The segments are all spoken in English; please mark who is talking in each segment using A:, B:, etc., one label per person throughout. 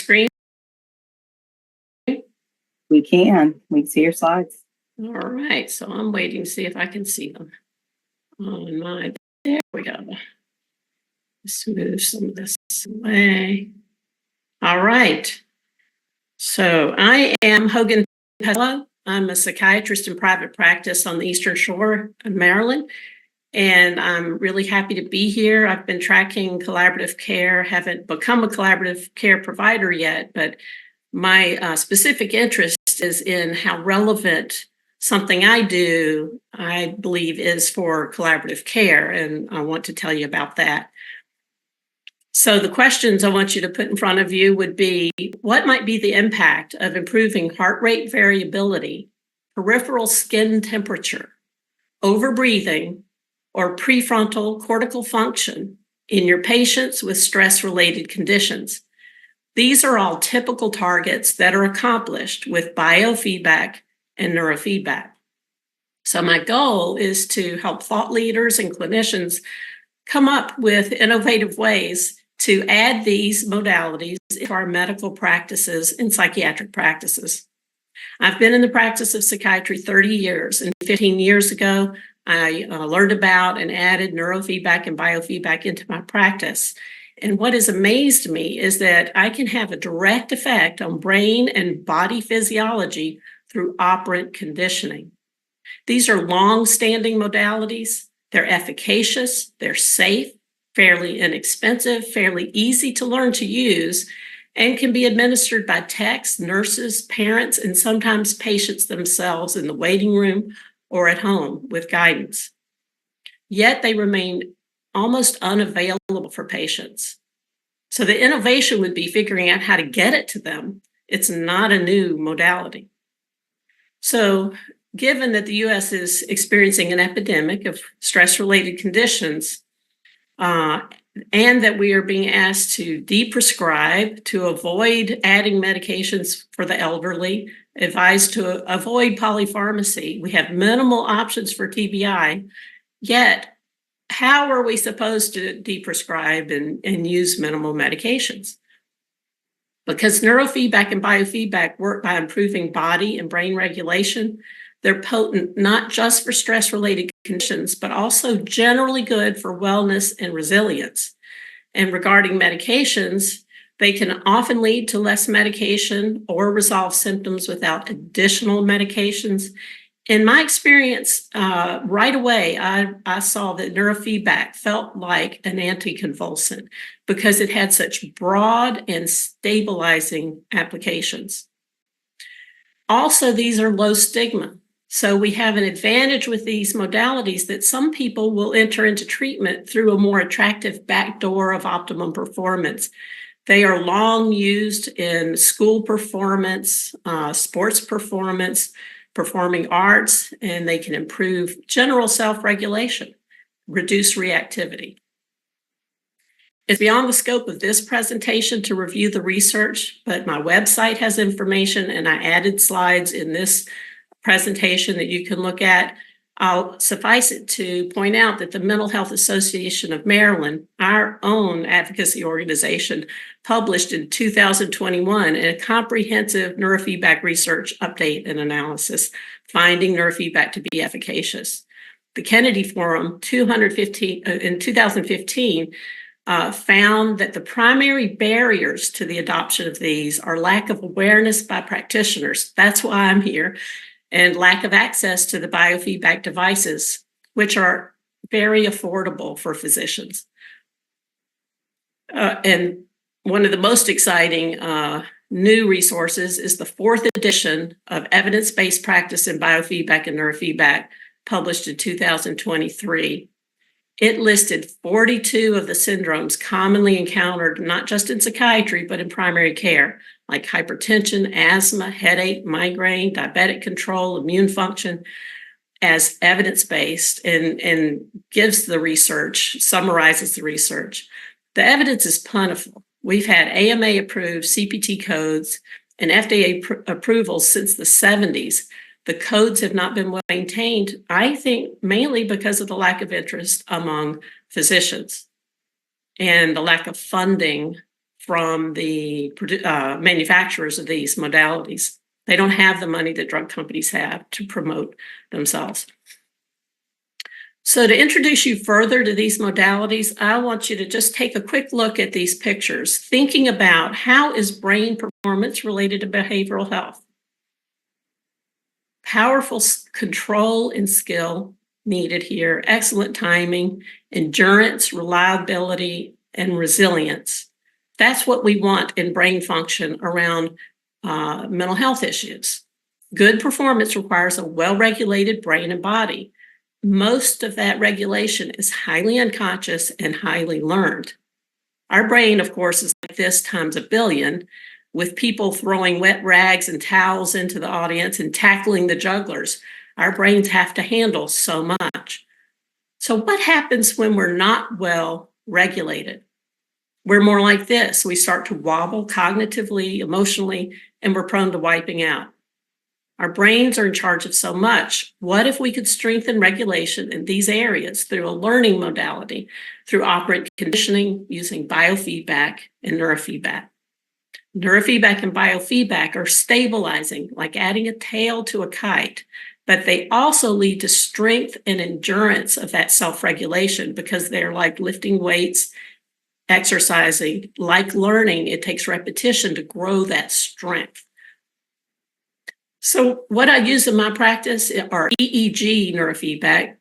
A: screen?
B: We can see your slides.
A: All right, so I'm waiting to see if I can see them. There we go. Let's move some of this away. All right. So I am Hogan Pedalo. I'm a psychiatrist in private practice on the Eastern Shore of Maryland, and I'm really happy to be here. I've been tracking collaborative care, haven't become a collaborative care provider yet, but my specific interest is in how relevant something I do, I believe, is for collaborative care, and I want to tell you about that. So the questions I want you to put in front of you would be, what might be the impact of improving heart rate variability, peripheral skin temperature, overbreathing, or prefrontal cortical function in your patients with stress-related conditions? These are all typical targets that are accomplished with biofeedback and neurofeedback. So my goal is to help thought leaders and clinicians come up with innovative ways to add these modalities into our medical practices and psychiatric practices. I've been in the practice of psychiatry 30 years, and 15 years ago, I learned about and added neurofeedback and biofeedback into my practice. And what has amazed me is that I can have a direct effect on brain and body physiology through operant conditioning. These are long-standing modalities. They're efficacious, they're safe, fairly inexpensive, fairly easy to learn to use, and can be administered by techs, nurses, parents, and sometimes patients themselves in the waiting room or at home with guidance. Yet they remain almost unavailable for patients. So the innovation would be figuring out how to get it to them. It's not a new modality. So given that the U.S. is experiencing an epidemic of stress-related conditions, and that we are being asked to deprescribe, to avoid adding medications for the elderly, advised to avoid polypharmacy, we have minimal options for TBI, yet how are we supposed to deprescribe and use minimal medications? Because neurofeedback and biofeedback work by improving body and brain regulation, they're potent not just for stress-related conditions, but also generally good for wellness and resilience. And regarding medications, they can often lead to less medication or resolve symptoms without additional medications. In my experience, right away, I saw that neurofeedback felt like an anticonvulsant because it had such broad and stabilizing applications. Also, these are low stigma. So we have an advantage with these modalities that some people will enter into treatment through a more attractive back door of optimum performance. They are long used in school performance, sports performance, performing arts, and they can improve general self-regulation, reduce reactivity. It's beyond the scope of this presentation to review the research, but my website has information and I added slides in this presentation that you can look at. I'll suffice it to point out that the Mental Health Association of Maryland, our own advocacy organization, published in 2021 a comprehensive neurofeedback research update and analysis, finding neurofeedback to be efficacious. The Kennedy Forum in 2015 found that the primary barriers to the adoption of these are lack of awareness by practitioners. That's why I'm here. And lack of access to the biofeedback devices, which are very affordable for physicians. And one of the most exciting new resources is the 4th edition of Evidence-Based Practice in Biofeedback and Neurofeedback, published in 2023. It listed 42 of the syndromes commonly encountered, not just in psychiatry, but in primary care, like hypertension, asthma, headache, migraine, diabetic control, immune function, as evidence-based and gives the research, summarizes the research. The evidence is plentiful. We've had AMA-approved CPT codes and FDA approvals since the 70s. The codes have not been well maintained, I think, mainly because of the lack of interest among physicians and the lack of funding from the manufacturers of these modalities. They don't have the money that drug companies have to promote themselves. So to introduce you further to these modalities, I want you to just take a quick look at these pictures, thinking about how is brain performance related to behavioral health. Powerful control and skill needed here, excellent timing, endurance, reliability, and resilience. That's what we want in brain function around mental health issues. Good performance requires a well-regulated brain and body. Most of that regulation is highly unconscious and highly learned. Our brain, of course, is like this times a billion, with people throwing wet rags and towels into the audience and tackling the jugglers. Our brains have to handle so much. So what happens when we're not well regulated? We're more like this. We start to wobble cognitively, emotionally, and we're prone to wiping out. Our brains are in charge of so much. What if we could strengthen regulation in these areas through a learning modality, through operant conditioning, using biofeedback and neurofeedback? Neurofeedback and biofeedback are stabilizing, like adding a tail to a kite, but they also lead to strength and endurance of that self-regulation because they're like lifting weights, exercising, like learning. It takes repetition to grow that strength. So what I use in my practice are EEG neurofeedback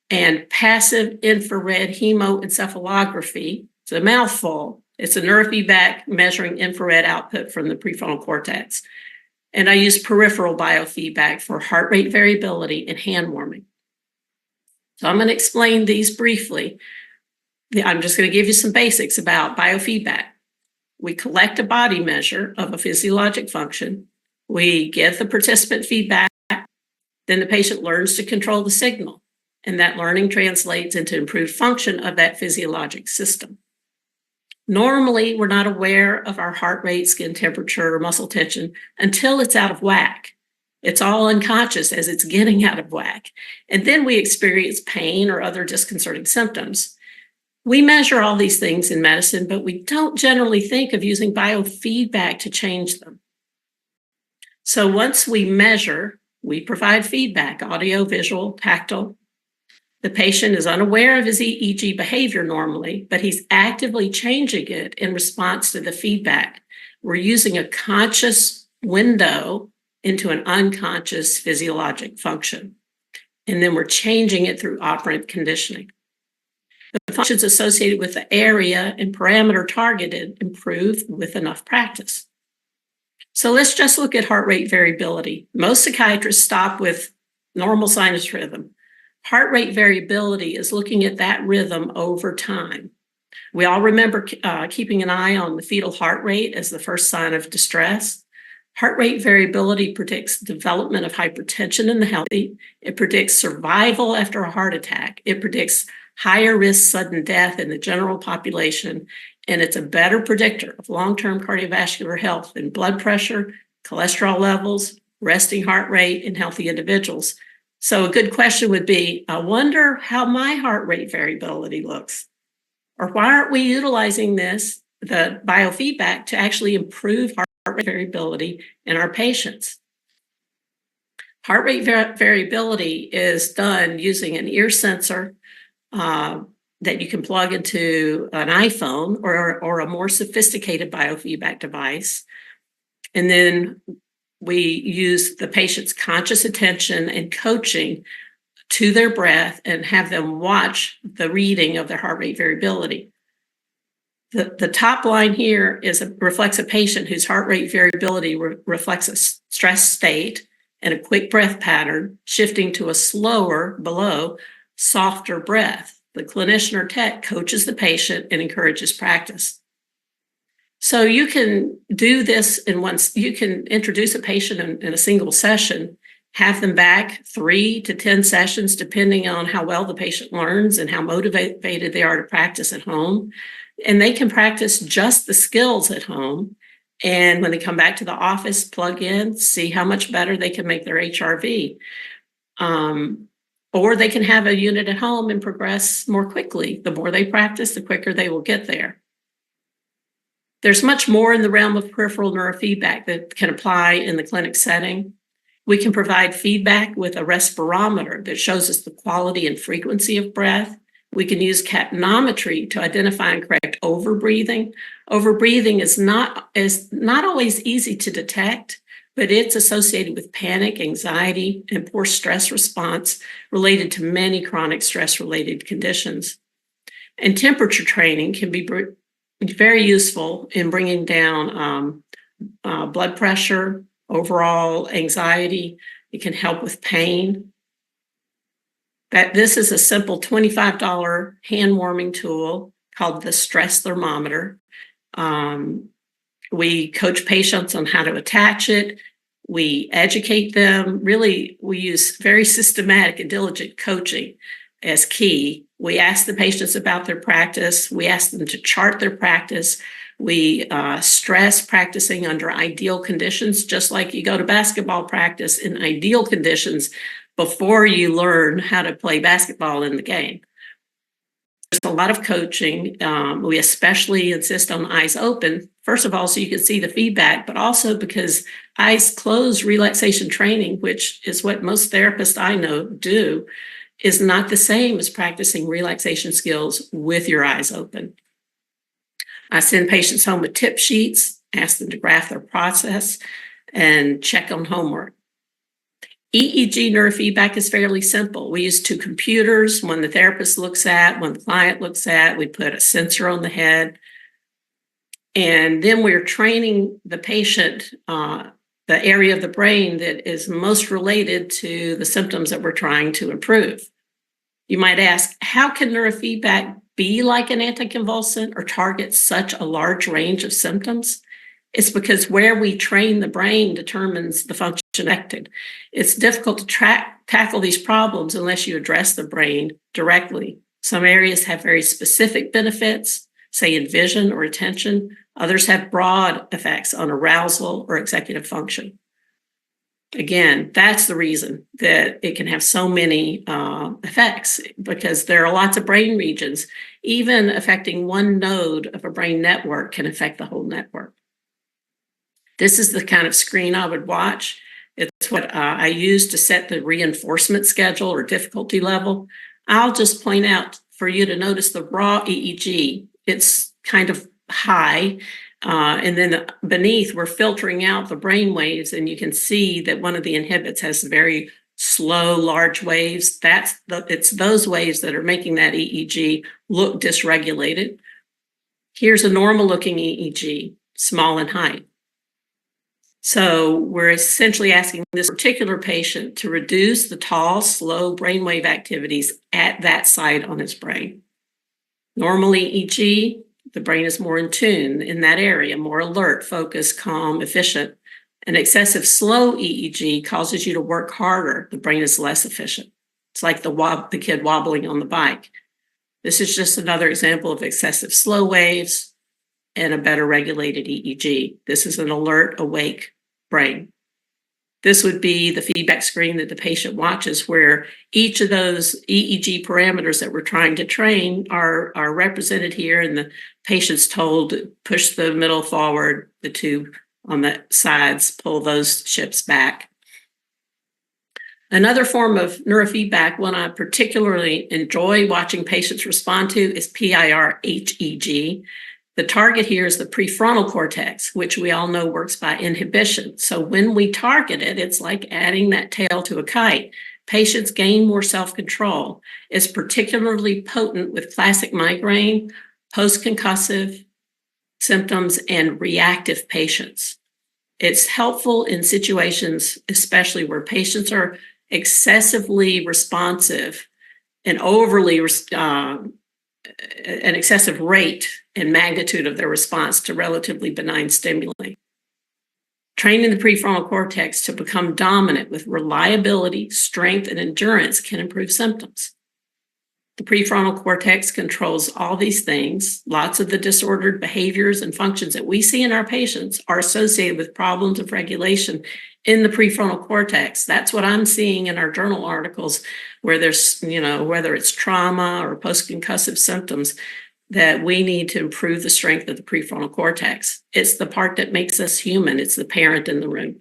A: and passive infrared hemoencephalography. It's a mouthful. It's a neurofeedback measuring infrared output from the prefrontal cortex. And I use peripheral biofeedback for heart rate variability and hand warming. So I'm going to explain these briefly. I'm just going to give you some basics about biofeedback. We collect a body measure of a physiologic function. We give the participant feedback. Then the patient learns to control the signal. And that learning translates into improved function of that physiologic system. Normally, we're not aware of our heart rate, skin temperature, or muscle tension until it's out of whack. It's all unconscious as it's getting out of whack. And then we experience pain or other disconcerting symptoms. We measure all these things in medicine, but we don't generally think of using biofeedback to change them. So once we measure, we provide feedback, audio, visual, tactile. The patient is unaware of his EEG behavior normally, but he's actively changing it in response to the feedback. We're using a conscious window into an unconscious physiologic function. And then we're changing it through operant conditioning. The functions associated with the area and parameter targeted improve with enough practice. So let's just look at heart rate variability. Most psychiatrists stop with normal sinus rhythm. Heart rate variability is looking at that rhythm over time. We all remember keeping an eye on the fetal heart rate as the first sign of distress. Heart rate variability predicts development of hypertension in the healthy. It predicts survival after a heart attack. It predicts higher risk sudden death in the general population. And it's a better predictor of long-term cardiovascular health than blood pressure, cholesterol levels, resting heart rate in healthy individuals. So a good question would be, I wonder how my heart rate variability looks. Or why aren't we utilizing the biofeedback, to actually improve heart rate variability in our patients? Heart rate variability is done using an ear sensor that you can plug into an iPhone or a more sophisticated biofeedback device. And then we use the patient's conscious attention and coaching to their breath and have them watch the reading of their heart rate variability. The top line here reflects a patient whose heart rate variability reflects a stress state and a quick breath pattern, shifting to a slower, below, softer breath. The clinician or tech coaches the patient and encourages practice. So you can do this you can introduce a patient in a single session, have them back 3 to 10 sessions, depending on how well the patient learns and how motivated they are to practice at home. And they can practice just the skills at home. And when they come back to the office, plug in, see how much better they can make their HRV. Or they can have a unit at home and progress more quickly. The more they practice, the quicker they will get there. There's much more in the realm of peripheral neurofeedback that can apply in the clinic setting. We can provide feedback with a respirometer that shows us the quality and frequency of breath. We can use capnometry to identify and correct overbreathing. Overbreathing is not always easy to detect, but it's associated with panic, anxiety, and poor stress response related to many chronic stress-related conditions. And temperature training can be very useful in bringing down blood pressure, overall anxiety. It can help with pain. This is a simple $25 hand warming tool called the stress thermometer. We coach patients on how to attach it. We educate them. Really, we use very systematic and diligent coaching as key. We ask the patients about their practice. We ask them to chart their practice. We stress practicing under ideal conditions, just like you go to basketball practice in ideal conditions before you learn how to play basketball in the game. There's a lot of coaching. We especially insist on eyes open, first of all, so you can see the feedback, but also because eyes closed relaxation training, which is what most therapists I know do, is not the same as practicing relaxation skills with your eyes open. I send patients home with tip sheets, ask them to graph their process, and check on homework. EEG neurofeedback is fairly simple. We use two computers, one the therapist looks at, one the client looks at. We put a sensor on the head. And then we're training the patient, the area of the brain that is most related to the symptoms that we're trying to improve. You might ask, how can neurofeedback be like an anticonvulsant or target such a large range of symptoms? It's because where we train the brain determines the function affected. It's difficult to tackle these problems unless you address the brain directly. Some areas have very specific benefits, say in vision or attention. Others have broad effects on arousal or executive function. Again, that's the reason that it can have so many effects, because there are lots of brain regions. Even affecting one node of a brain network can affect the whole network. This is the kind of screen I would watch. It's what I use to set the reinforcement schedule or difficulty level. I'll just point out for you to notice the raw EEG. It's kind of high. And then beneath, we're filtering out the brain waves, and you can see that one of the inhibits has very slow, large waves. It's those waves that are making that EEG look dysregulated. Here's a normal looking EEG, small in height. So we're essentially asking this particular patient to reduce the tall, slow brainwave activities at that site on his brain. Normal EEG, the brain is more in tune in that area, more alert, focused, calm, efficient. An excessive slow EEG causes you to work harder. The brain is less efficient. It's like the kid wobbling on the bike. This is just another example of excessive slow waves and a better regulated EEG. This is an alert, awake brain. This would be the feedback screen that the patient watches, where each of those EEG parameters that we're trying to train are represented here, and the patient's told to push the middle forward, the two on the sides, pull those chips back. Another form of neurofeedback, one I particularly enjoy watching patients respond to, is PIR-HEG. The target here is the prefrontal cortex, which we all know works by inhibition. So when we target it, it's like adding that tail to a kite. Patients gain more self-control. It's particularly potent with classic migraine, post-concussive symptoms, and reactive patients. It's helpful in situations, especially where patients are excessively responsive and overly an excessive rate and magnitude of their response to relatively benign stimuli. Training the prefrontal cortex to become dominant with reliability, strength, and endurance can improve symptoms. The prefrontal cortex controls all these things. Lots of the disordered behaviors and functions that we see in our patients are associated with problems of regulation in the prefrontal cortex. That's what I'm seeing in our journal articles, where there's, whether it's trauma or post-concussive symptoms, that we need to improve the strength of the prefrontal cortex. It's the part that makes us human. It's the parent in the room.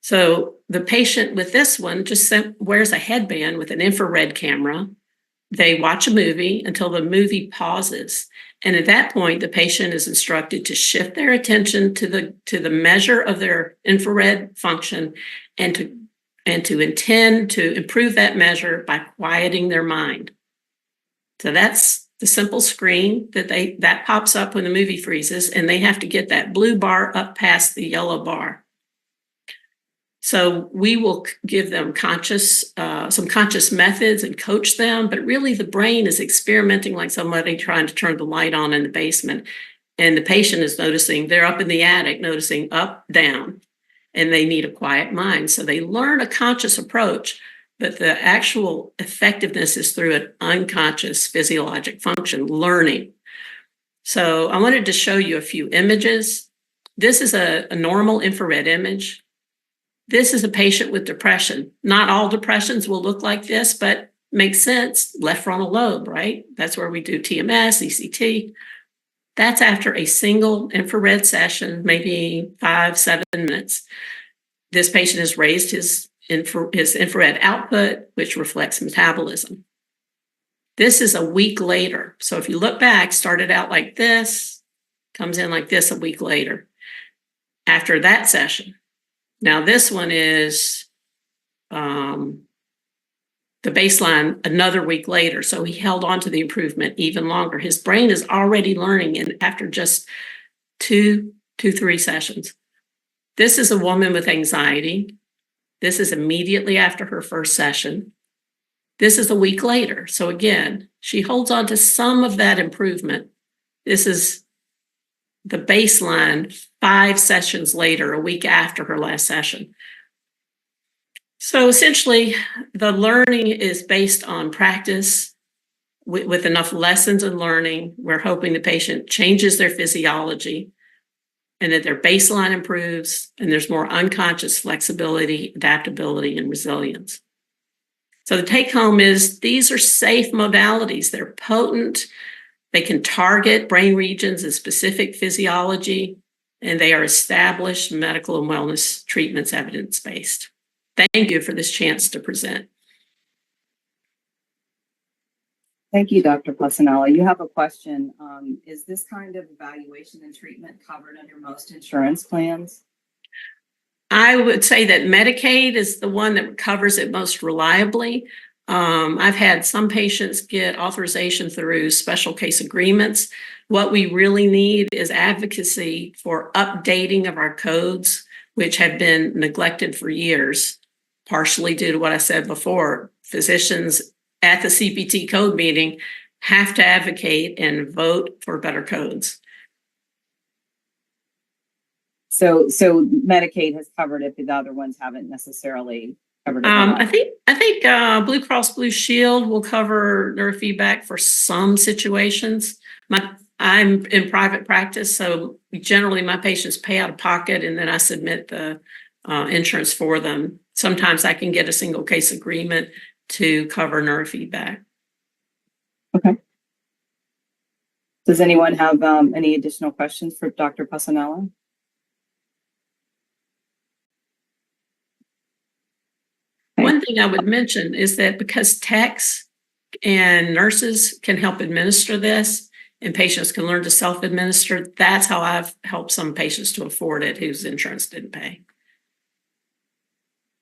A: So the patient with this one just wears a headband with an infrared camera. They watch a movie until the movie pauses. And at that point, the patient is instructed to shift their attention to the measure of their infrared function and to intend to improve that measure by quieting their mind. So that's the simple screen that pops up when the movie freezes, and they have to get that blue bar up past the yellow bar. So we will give them some conscious methods and coach them, but really the brain is experimenting like somebody trying to turn the light on in the basement. And the patient is noticing, they're up in the attic, noticing up, down, and they need a quiet mind. So they learn a conscious approach, but the actual effectiveness is through an unconscious physiologic function, learning. So I wanted to show you a few images. This is a normal infrared image. This is a patient with depression. Not all depressions will look like this, but makes sense. Left frontal lobe, right? That's where we do TMS, ECT. That's after a single infrared session, maybe 5-7 minutes. This patient has raised his infrared output, which reflects metabolism. This is a week later. So if you look back, started out like this, comes in like this a week later after that session. Now this one is the baseline another week later. So he held on to the improvement even longer. His brain is already learning, and after just 2 to 3 sessions. This is a woman with anxiety. This is immediately after her first session. This is a week later. So again, she holds on to some of that improvement. This is the baseline 5 sessions later, a week after her last session. So essentially, the learning is based on practice with enough lessons and learning. We're hoping the patient changes their physiology and that their baseline improves and there's more unconscious flexibility, adaptability, and resilience. So the take home is these are safe modalities. They're potent. They can target brain regions and specific physiology, and they are established medical and wellness treatments, evidence-based. Thank you for this chance to present.
B: Thank you, Dr. Pusanella. You have a question. Is this kind of evaluation and treatment covered under most insurance plans?
A: I would say that Medicaid is the one that covers it most reliably. I've had some patients get authorization through special case agreements. What we really need is advocacy for updating of our codes, which have been neglected for years, partially due to what I said before. Physicians at the CPT code meeting have to advocate and vote for better codes.
B: So Medicaid has covered it, but the other ones haven't necessarily covered it.
A: I think Blue Cross Blue Shield will cover neurofeedback for some situations. I'm in private practice, so generally my patients pay out of pocket and then I submit the insurance for them. Sometimes I can get a single case agreement to cover neurofeedback.
B: Okay. Does anyone have any additional questions for Dr. Pusanella?
A: One thing I would mention is that because techs and nurses can help administer this and patients can learn to self-administer, that's how I've helped some patients to afford it whose insurance didn't pay.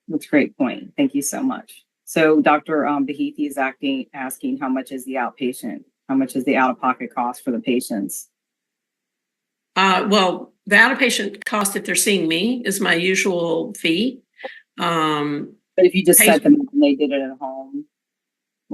B: That's a great point. Thank you so much. So Dr. Bahiti is asking how much is the outpatient? How much is the out-of-pocket cost for the patients?
A: Well, the outpatient cost, if they're seeing me, is my usual fee.
B: But if you just set them up and they did it at home,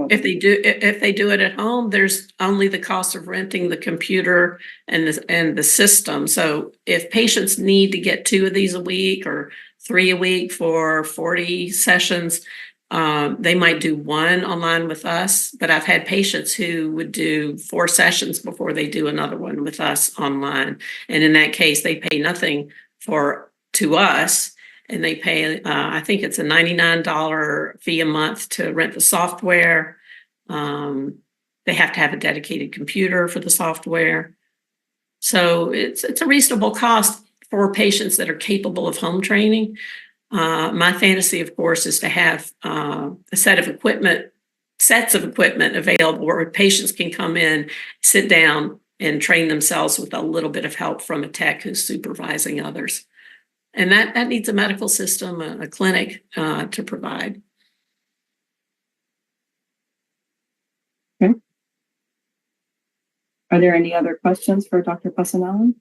A: if they do it at home, there's only the cost of renting the computer and the system. So if patients need to get 2 of these a week or 3 a week for 40 sessions, they might do 1 online with us. But I've had patients who would do 4 sessions before they do another one with us online. And in that case, they pay nothing to us. And they pay, I think it's a $99 fee a month to rent the software. They have to have a dedicated computer for the software. So it's a reasonable cost for patients that are capable of home training. My fantasy, of course, is to have a sets of equipment available where patients can come in, sit down, and train themselves with a little bit of help from a tech who's supervising others. And that needs a medical system, a clinic to provide.
B: Okay. Are there any other questions for Dr. Passanelli?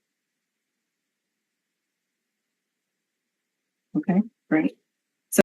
B: Okay, great.